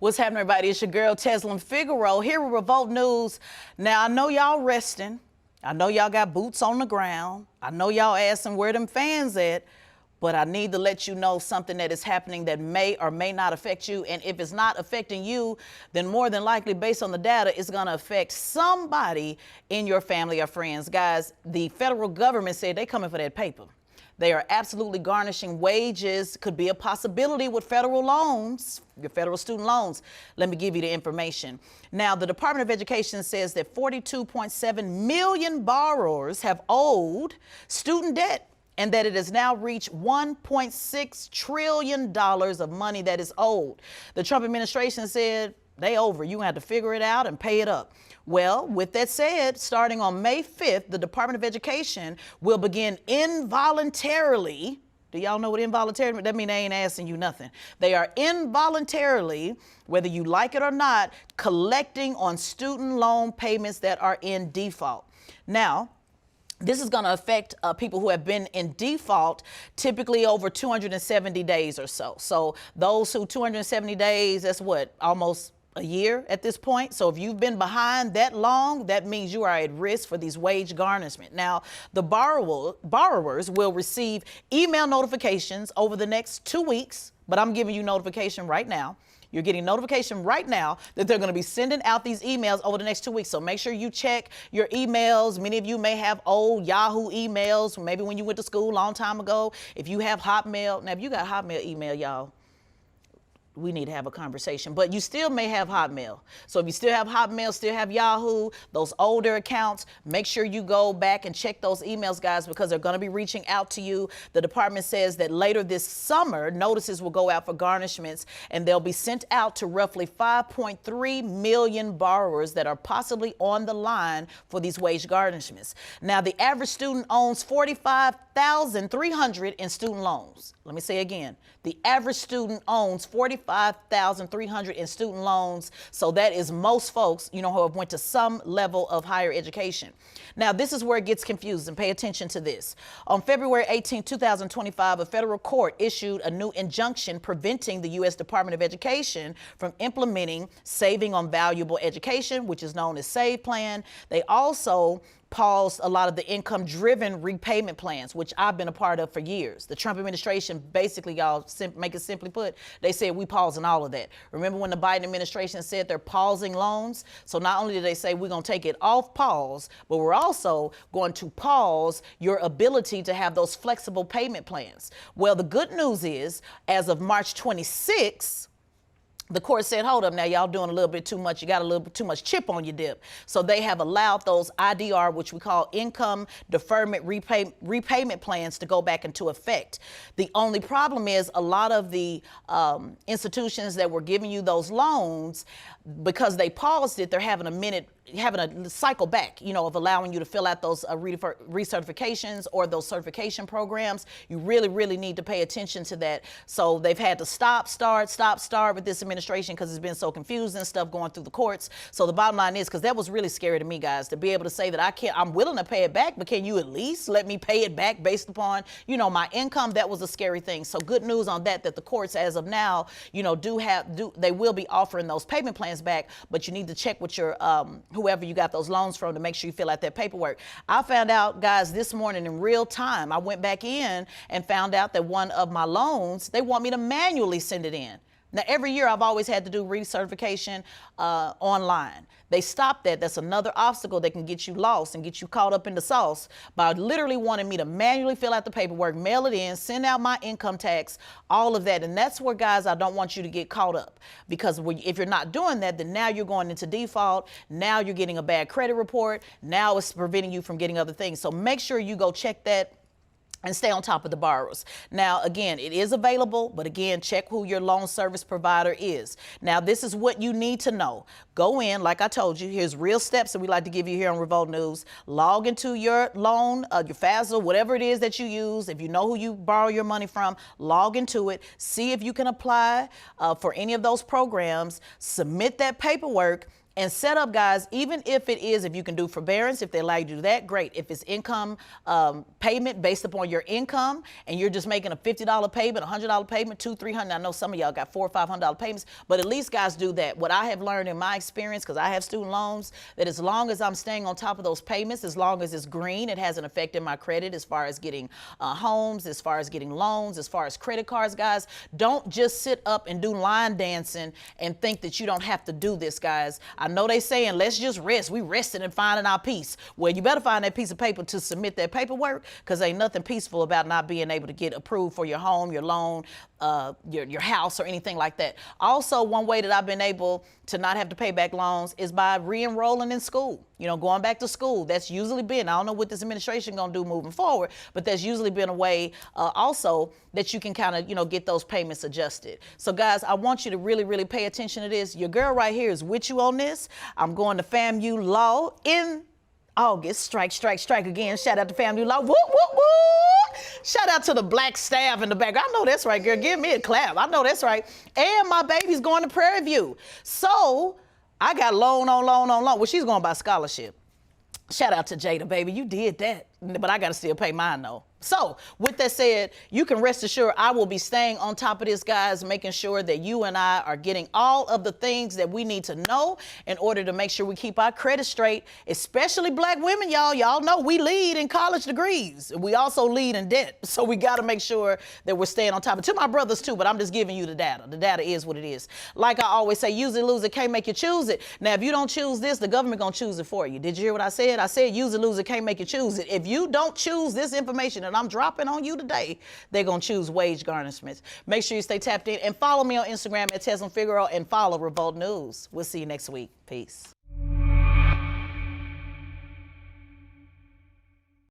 What's happening, everybody? It's your girl, Tezlyn Figaro, here with Revolt News. Now, I know y'all resting. I know y'all got boots on the ground. I know y'all asking where them fans at. But I need to let you know something that is happening that may or may not affect you. And if it's not affecting you, then more than likely, based on the data, it's going to affect somebody in your family or friends. Guys, the federal government said they coming for that paper. They are absolutely garnishing wages. Could be a possibility with federal loans, your federal student loans. Let me give you the information. Now, the Department of Education says that 42.7 million borrowers have owed student debt, and that it has now reached $1.6 trillion of money that is owed. The Trump administration said, they over. You have to figure it out and pay it up. Well, with that said, starting on May 5th, the Department of Education will begin involuntarily. Do y'all know what involuntary? That means they ain't asking you nothing. They are involuntarily, whether you like it or not, collecting on student loan payments that are in default. Now, this is going to affect people who have been in default typically over 270 days or so. So those who 270 days, that's what, almost a year at this point. So if you've been behind that long, that means you are at risk for these wage garnishment. Now, the borrowers will receive email notifications over the next 2 weeks, but I'm giving you notification right now. You're getting notification right now that they're going to be sending out these emails over the next 2 weeks. So make sure you check your emails. Many of you may have old Yahoo emails, maybe when you went to school a long time ago. If you have Hotmail, now if you got Hotmail email, y'all, we need to have a conversation, but you still may have Hotmail. So if you still have Hotmail, still have Yahoo, those older accounts, make sure you go back and check those emails, guys, because they're going to be reaching out to you. The department says that later this summer, notices will go out for garnishments, and they'll be sent out to roughly 5.3 million borrowers that are possibly on the line for these wage garnishments. Now, the average student owns $45,300 in student loans. Let me say again, the average student owns $45,300 in student loans. So that is most folks, you know, who have went to some level of higher education. Now, this is where it gets confusing. Pay attention to this. On February 18, 2025, a federal court issued a new injunction preventing the U.S. Department of Education from implementing Saving on Valuable Education, which is known as SAVE plan. They also paused a lot of the income-driven repayment plans, which I've been a part of for years. The Trump administration, basically, y'all, make it simply put, they said we pausing all of that. Remember when the Biden administration said they're pausing loans? So not only did they say we're going to take it off pause, but we're also going to pause your ability to have those flexible payment plans. Well, the good news is, as of March 26th, the court said, hold up now, y'all doing a little bit too much. You got a little bit too much chip on your dip. So they have allowed those IDR, which we call income deferment repayment plans, to go back into effect. The only problem is a lot of the institutions that were giving you those loans, because they paused it, they're having a cycle back, you know, of allowing you to fill out those recertifications or those certification programs. You really, really need to pay attention to that. So they've had to stop, start with this administration because it's been so confusing, stuff going through the courts. So the bottom line is, because that was really scary to me, guys, to be able to say that I'm willing to pay it back, but can you at least let me pay it back based upon, you know, my income? That was a scary thing. So good news on that the courts, as of now, you know, they will be offering those payment plans back, but you need to check with your whoever you got those loans from to make sure you fill out that paperwork. I found out, guys, this morning in real time, I went back in and found out that one of my loans, they want me to manually send it in. Now, every year I've always had to do recertification online. They stopped that. That's another obstacle that can get you lost and get you caught up in the sauce by literally wanting me to manually fill out the paperwork, mail it in, send out my income tax, all of that. And that's where, guys, I don't want you to get caught up, because if you're not doing that, then now you're going into default. Now you're getting a bad credit report. Now it's preventing you from getting other things. So make sure you go check that and stay on top of the borrowers. Now, again, it is available, but again, check who your loan service provider is. Now, this is what you need to know. Go in, like I told you, here's real steps that we like to give you here on Revolt News. Log into your loan, your FAFSA, whatever it is that you use. If you know who you borrow your money from, log into it. See if you can apply for any of those programs. Submit that paperwork. and set up, guys, even if you can do forbearance, if they allow you to do that, great. If it's income payment based upon your income, and you're just making a $50 payment, $100 payment, $200, $300. I know some of y'all got $400 or $500 payments, but at least, guys, do that. What I have learned in my experience, because I have student loans, that as long as I'm staying on top of those payments, as long as it's green, it hasn't affected my credit as far as getting homes, as far as getting loans, as far as credit cards, guys. Don't just sit up and do line dancing and think that you don't have to do this, guys. I know they saying, let's just rest. We resting and finding our peace. Well, you better find that piece of paper to submit that paperwork, because ain't nothing peaceful about not being able to get approved for your home, your loan, your house, or anything like that. Also, one way that I've been able to not have to pay back loans is by re-enrolling in school. You know, going back to school. That's usually been, I don't know what this administration gonna do moving forward, but that's usually been a way also that you can kind of, you know, get those payments adjusted. So guys, I want you to really, really pay attention to this. Your girl right here is with you on this. I'm going to FAMU Law in August. Strike, strike, strike again. Shout out to FAMU Law. Whoop, whoop, whoop. Shout out to the black staff in the back. I know that's right, girl. Give me a clap. I know that's right. And my baby's going to Prairie View. So I got loan on loan on loan. Well, she's going by scholarship. Shout out to Jada, baby. You did that. But I got to still pay mine, though. So with that said, you can rest assured I will be staying on top of this, guys, making sure that you and I are getting all of the things that we need to know in order to make sure we keep our credit straight, especially black women, y'all. Y'all know we lead in college degrees. We also lead in debt. So we got to make sure that we're staying on top of it. To my brothers, too, but I'm just giving you the data. The data is what it is. Like I always say, use it, lose it, can't make you choose it. Now, if you don't choose this, the government going to choose it for you. Did you hear what I said? I said use it, lose it, can't make you choose it. If you don't choose this information that I'm dropping on you today, they're going to choose wage garnishments. Make sure you stay tapped in and follow me on Instagram at Tezlyn Figaro and follow Revolt News. We'll see you next week. Peace.